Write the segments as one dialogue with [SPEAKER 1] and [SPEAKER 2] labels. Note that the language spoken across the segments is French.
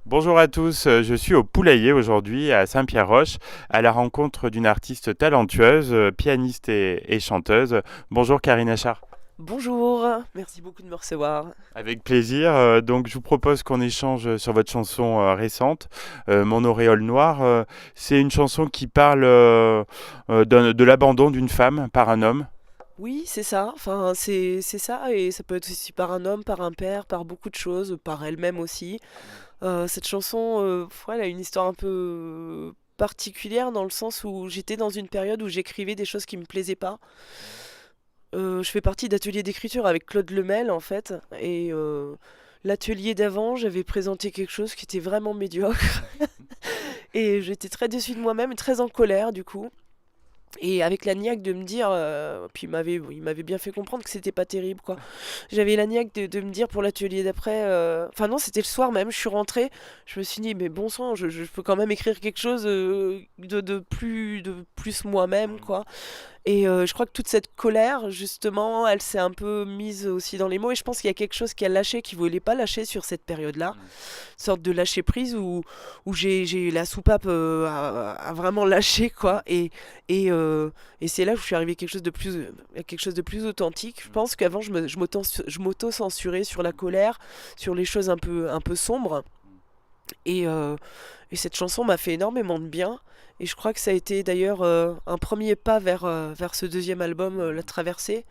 [SPEAKER 1] Bonjour à tous, je suis au Poulailler aujourd'hui à Saint-Pierre-Roche à la rencontre d'une artiste talentueuse, pianiste et chanteuse. Bonjour Karine Achard.
[SPEAKER 2] Bonjour, merci beaucoup de me recevoir.
[SPEAKER 1] Avec plaisir. Donc je vous propose qu'on échange sur votre chanson récente, Mon auréole noire. C'est une chanson qui parle de l'abandon d'une femme par un homme.
[SPEAKER 2] Oui, c'est ça, enfin c'est ça, et ça peut être aussi par un homme, par un père, par beaucoup de choses, par elle-même aussi. Cette chanson, ouais, elle a une histoire un peu particulière dans le sens où j'étais dans une période où j'écrivais des choses qui me plaisaient pas. Je fais partie d'ateliers d'écriture avec Claude Lemel en fait, et l'atelier d'avant, j'avais présenté quelque chose qui était vraiment médiocre, et j'étais très déçue de moi-même et très en colère du coup. Et avec la niaque de me dire, puis il m'avait bien fait comprendre que c'était pas terrible, quoi. J'avais la niaque de me dire pour l'atelier d'après, enfin non, c'était le soir même, je suis rentrée, je me suis dit, mais bon sang, je peux quand même écrire quelque chose de plus moi-même, quoi. Et je crois que toute cette colère, justement, elle s'est un peu mise aussi dans les mots. Et je pense qu'il y a quelque chose qui a lâché, qui voulait pas lâcher sur cette période-là. Une sorte de lâcher prise où j'ai la soupape a vraiment lâché, quoi. Et c'est là où je suis arrivée à quelque chose de plus authentique. Je pense qu'avant, je m'auto-censurais sur la colère, sur les choses un peu sombres. Et, euh, et cette chanson m'a fait énormément de bien. Et je crois que ça a été d'ailleurs un premier pas vers ce deuxième album, La Traversée.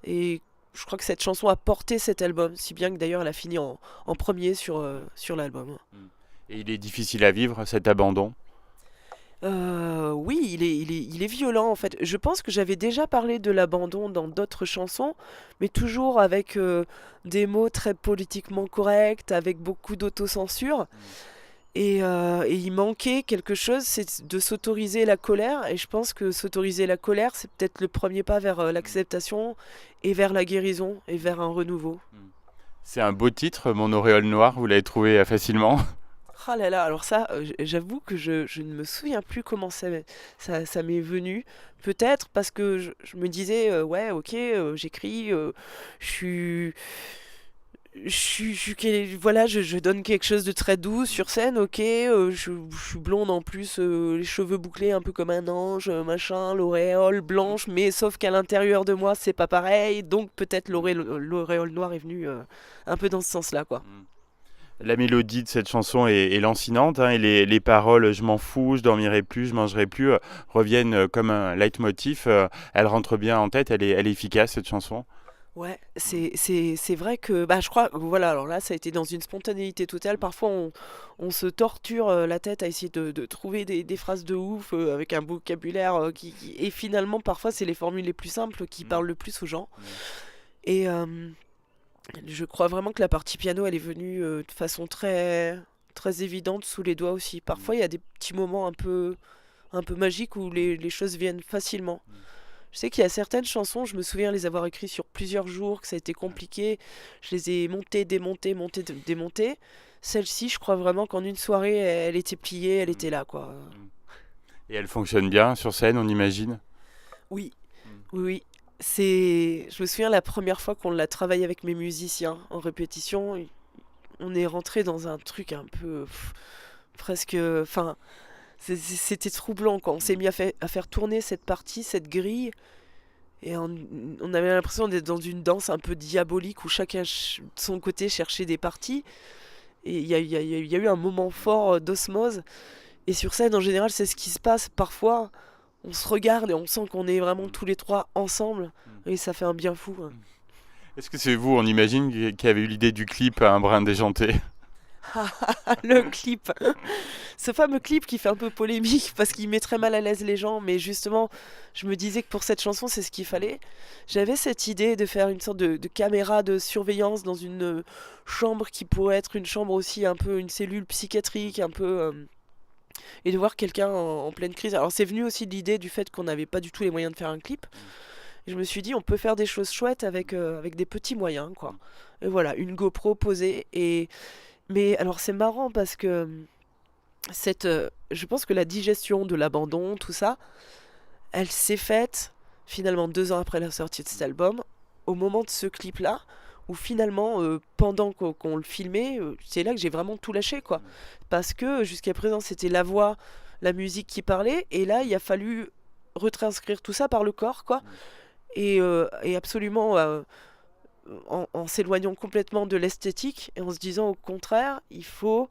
[SPEAKER 2] Et je crois que cette chanson a porté cet album, si bien que d'ailleurs elle a fini en premier sur l'album.
[SPEAKER 1] Et il est difficile à vivre cet abandon.
[SPEAKER 2] Oui, il est violent en fait. Je pense que j'avais déjà parlé de l'abandon dans d'autres chansons, mais toujours avec des mots très politiquement corrects, avec beaucoup d'autocensure. Et il manquait quelque chose, c'est de s'autoriser la colère. Et je pense que s'autoriser la colère, c'est peut-être le premier pas vers l'acceptation et vers la guérison et vers un renouveau.
[SPEAKER 1] C'est un beau titre, Mon auréole noire, vous l'avez trouvé facilement.
[SPEAKER 2] Ah là là, alors ça, j'avoue que je ne me souviens plus comment ça m'est venu. Peut-être parce que je me disais, ouais, ok, j'écris, je suis. Voilà, je donne quelque chose de très doux sur scène, ok. Je suis blonde en plus, les cheveux bouclés un peu comme un ange, machin, l'auréole blanche, mais sauf qu'à l'intérieur de moi, c'est pas pareil. Donc peut-être l'auréole noire est venue un peu dans ce sens-là, quoi.
[SPEAKER 1] La mélodie de cette chanson est lancinante, hein, et les paroles je m'en fous, je dormirai plus, je mangerai plus reviennent comme un leitmotiv. Elle rentre bien en tête, elle est efficace cette chanson.
[SPEAKER 2] Ouais, c'est vrai que bah, je crois, voilà, alors là, ça a été dans une spontanéité totale. Parfois, on se torture la tête à essayer de trouver des phrases de ouf avec un vocabulaire et finalement, parfois, c'est les formules les plus simples qui parlent le plus aux gens. Et je crois vraiment que la partie piano, elle est venue de façon très, très évidente sous les doigts aussi. Parfois, il y a des petits moments un peu magiques où les choses viennent facilement. Je sais qu'il y a certaines chansons, je me souviens les avoir écrites sur plusieurs jours, que ça a été compliqué. Je les ai montées, démontées, montées, démontées. Celle-ci, je crois vraiment qu'en une soirée, elle était pliée, elle était là, quoi.
[SPEAKER 1] Et elle fonctionne bien sur scène, on imagine.
[SPEAKER 2] Oui, oui, oui. Je me souviens la première fois qu'on l'a travaillé avec mes musiciens en répétition, on est rentré dans un truc un peu presque, enfin, c'était troublant quand on s'est mis à faire tourner cette partie, cette grille. Et on avait l'impression d'être dans une danse un peu diabolique où chacun de son côté cherchait des parties. Et il y a eu un moment fort d'osmose. Et sur scène, en général, c'est ce qui se passe. Parfois, on se regarde et on sent qu'on est vraiment tous les trois ensemble. Et ça fait un bien fou, hein.
[SPEAKER 1] Est-ce que c'est vous, on imagine, qui avez eu l'idée du clip Un brin déjanté?
[SPEAKER 2] Le clip. Ce fameux clip qui fait un peu polémique parce qu'il met très mal à l'aise les gens. Mais justement, je me disais que pour cette chanson, c'est ce qu'il fallait. J'avais cette idée de faire une sorte de caméra de surveillance dans une chambre qui pourrait être une chambre aussi, un peu une cellule psychiatrique, un peu. Et de voir quelqu'un en pleine crise. Alors c'est venu aussi de l'idée du fait qu'on n'avait pas du tout les moyens de faire un clip. Et je me suis dit, on peut faire des choses chouettes avec des petits moyens, quoi. Et voilà, une GoPro posée. Mais alors c'est marrant parce que je pense que la digestion de l'abandon, tout ça, elle s'est faite finalement 2 ans après la sortie de cet album, au moment de ce clip-là, où finalement, pendant qu'on le filmait, c'est là que j'ai vraiment tout lâché, quoi. Parce que jusqu'à présent, c'était la voix, la musique qui parlait, et là, il a fallu retranscrire tout ça par le corps, quoi. Et absolument, en s'éloignant complètement de l'esthétique, et en se disant au contraire, il faut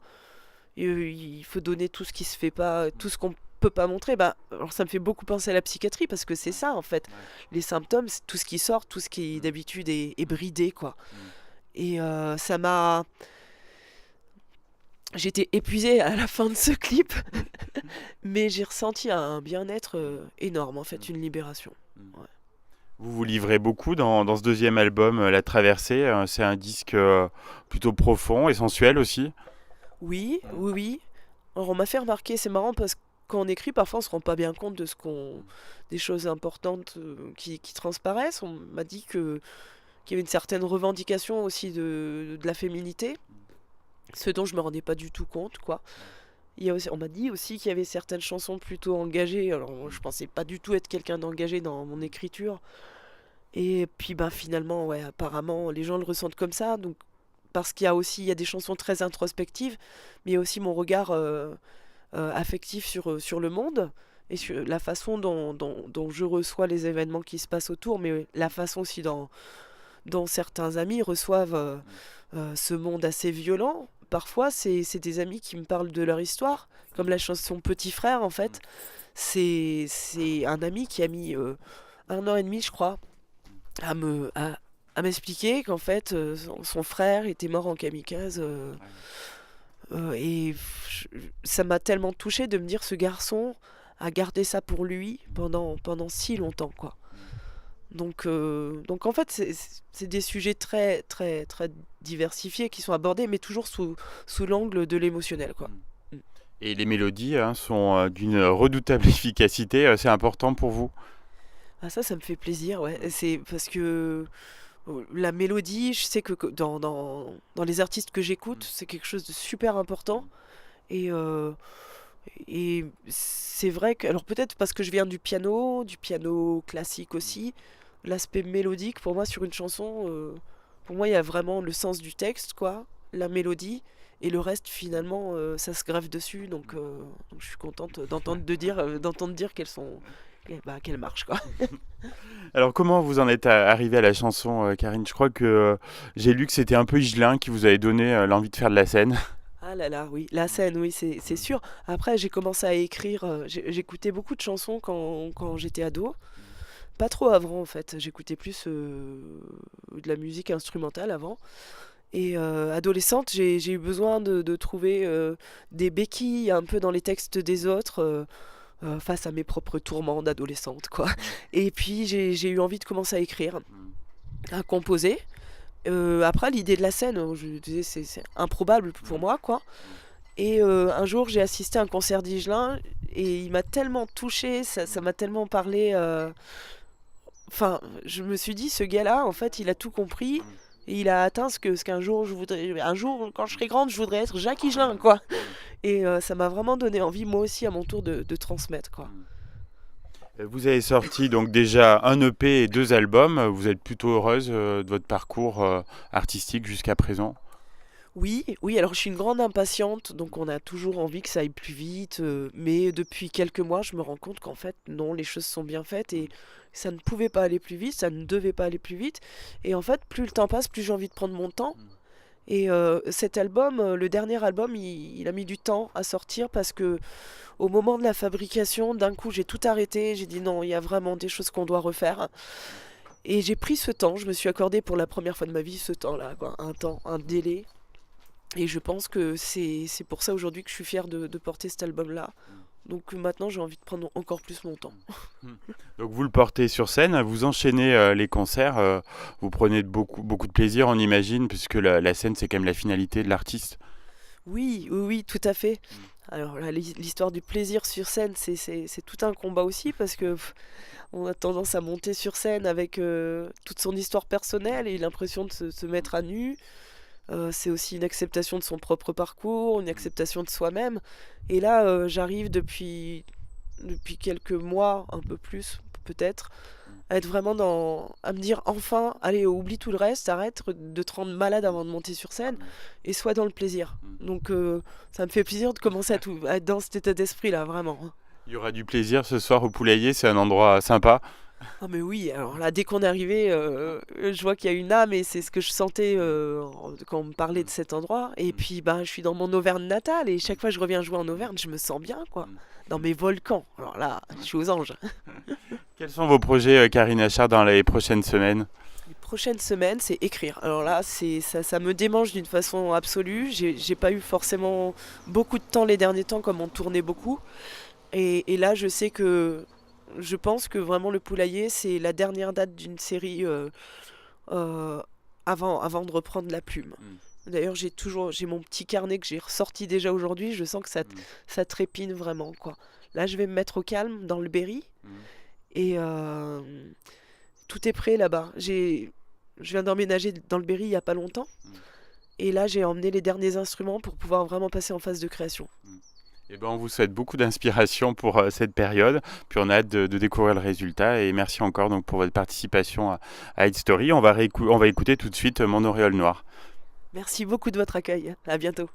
[SPEAKER 2] donner tout ce qui se fait pas, tout ce qu'on peut pas montrer. Bah, alors ça me fait beaucoup penser à la psychiatrie parce que c'est ça en fait. Les symptômes, c'est tout ce qui sort, tout ce qui d'habitude est bridé quoi. Et ça m'a. J'étais épuisée à la fin de ce clip, mais j'ai ressenti un bien-être énorme en fait, une libération. Ouais.
[SPEAKER 1] Vous vous livrez beaucoup dans ce deuxième album, La Traversée. C'est un disque plutôt profond et sensuel aussi.
[SPEAKER 2] Oui, oui, oui. Alors on m'a fait remarquer, c'est marrant parce que quand on écrit, parfois on se rend pas bien compte de des choses importantes qui transparaissent. On m'a dit qu'il y avait une certaine revendication aussi de la féminité, ce dont je me rendais pas du tout compte, quoi. On m'a dit aussi qu'il y avait certaines chansons plutôt engagées. Alors moi, je pensais pas du tout être quelqu'un d'engagé dans mon écriture. Et puis ben finalement, ouais, apparemment les gens le ressentent comme ça. Donc parce il y a des chansons très introspectives, mais il y a aussi mon regard affectif sur le monde et sur la façon dont je reçois les événements qui se passent autour, mais la façon aussi dont certains amis reçoivent ce monde assez violent. Parfois, c'est des amis qui me parlent de leur histoire, comme la chanson Petit Frère, en fait. C'est un ami qui a mis 1 an et demi, je crois, à m'expliquer qu'en fait, son frère était mort en kamikaze. Et ça m'a tellement touché de me dire ce garçon a gardé ça pour lui pendant si longtemps, quoi. Donc en fait, c'est des sujets très, très, très diversifiés qui sont abordés, mais toujours sous l'angle de l'émotionnel, quoi.
[SPEAKER 1] Et les mélodies sont d'une redoutable efficacité. C'est important pour vous?
[SPEAKER 2] Ah, ça me fait plaisir, ouais. C'est parce que la mélodie, je sais que dans les artistes que j'écoute, c'est quelque chose de super important. Et, et c'est vrai que, alors peut-être parce que je viens du piano classique aussi, l'aspect mélodique pour moi sur une chanson, pour moi il y a vraiment le sens du texte, quoi, la mélodie, et le reste finalement ça se greffe dessus, donc je suis contente d'entendre dire qu'elles marchent, quoi.
[SPEAKER 1] Alors comment vous en êtes arrivé à la chanson, Karine? Je crois que j'ai lu que c'était un peu Higelin qui vous avait donné l'envie de faire de la scène.
[SPEAKER 2] Ah là là, oui, la scène, oui, c'est sûr. Après, j'ai commencé à écrire, j'écoutais beaucoup de chansons quand j'étais ado. Pas trop avant, en fait. J'écoutais plus de la musique instrumentale avant. Et adolescente, j'ai eu besoin de trouver des béquilles un peu dans les textes des autres face à mes propres tourments d'adolescente, quoi. Et puis, j'ai eu envie de commencer à écrire, à composer. Après, l'idée de la scène, je disais, c'est improbable pour moi, quoi. Et un jour, j'ai assisté à un concert d'Higelin et il m'a tellement touché, ça m'a tellement parlé. Enfin, je me suis dit, ce gars-là, en fait, il a tout compris et il a atteint ce qu'un jour je voudrais. Un jour, quand je serai grande, je voudrais être Jacques Higelin, quoi. Et ça m'a vraiment donné envie, moi aussi, à mon tour, de transmettre, quoi.
[SPEAKER 1] Vous avez sorti donc déjà un EP et 2 albums. Vous êtes plutôt heureuse de votre parcours artistique jusqu'à présent?
[SPEAKER 2] Oui, oui, alors je suis une grande impatiente, donc on a toujours envie que ça aille plus vite, mais depuis quelques mois, je me rends compte qu'en fait, non, les choses sont bien faites et ça ne pouvait pas aller plus vite, ça ne devait pas aller plus vite. Et en fait, plus le temps passe, plus j'ai envie de prendre mon temps. Et cet album, le dernier album, il a mis du temps à sortir parce que au moment de la fabrication, d'un coup, j'ai tout arrêté, j'ai dit non, il y a vraiment des choses qu'on doit refaire. Et j'ai pris ce temps, je me suis accordé pour la première fois de ma vie ce temps-là, quoi, un temps, un délai. Et je pense que c'est pour ça aujourd'hui que je suis fière de porter cet album-là. Donc maintenant, j'ai envie de prendre encore plus mon temps.
[SPEAKER 1] Donc vous le portez sur scène, vous enchaînez les concerts, vous prenez beaucoup, beaucoup de plaisir, on imagine, puisque la scène, c'est quand même la finalité de l'artiste.
[SPEAKER 2] Oui, oui, oui, tout à fait. Alors là, l'histoire du plaisir sur scène, c'est tout un combat aussi parce que on a tendance à monter sur scène avec toute son histoire personnelle et l'impression de se mettre à nu. C'est aussi une acceptation de son propre parcours, une acceptation de soi-même. Et là, j'arrive depuis quelques mois, un peu plus peut-être, à être vraiment à me dire enfin, allez, oublie tout le reste, arrête de te rendre malade avant de monter sur scène et sois dans le plaisir. Donc ça me fait plaisir de commencer à être dans cet état d'esprit-là, vraiment.
[SPEAKER 1] Il y aura du plaisir ce soir au Poulailler, c'est un endroit sympa.
[SPEAKER 2] Ah mais oui, alors là, dès qu'on est arrivé, je vois qu'il y a une âme et c'est ce que je sentais quand on me parlait de cet endroit. Et puis, ben, je suis dans mon Auvergne natale et chaque fois que je reviens jouer en Auvergne, je me sens bien, quoi. Dans mes volcans. Alors là, je suis aux anges.
[SPEAKER 1] Quels sont vos projets, Karine Achard, dans les prochaines semaines?
[SPEAKER 2] Les prochaines semaines, c'est écrire. Alors là, ça me démange d'une façon absolue. J'ai pas eu forcément beaucoup de temps les derniers temps, comme on tournait beaucoup. Et là, je pense que vraiment le Poulailler, c'est la dernière date d'une série euh, avant de reprendre la plume. D'ailleurs, j'ai mon petit carnet que j'ai ressorti déjà aujourd'hui. Je sens que ça trépine vraiment, quoi. Là, je vais me mettre au calme dans le Berry et tout est prêt là-bas. Je viens d'emménager dans le Berry il y a pas longtemps et là, j'ai emmené les derniers instruments pour pouvoir vraiment passer en phase de création.
[SPEAKER 1] Eh ben, on vous souhaite beaucoup d'inspiration pour cette période, puis on a hâte de découvrir le résultat et merci encore donc, pour votre participation à Hit Story. On va écouter tout de suite Mon auréole noire.
[SPEAKER 2] Merci beaucoup de votre accueil. À bientôt.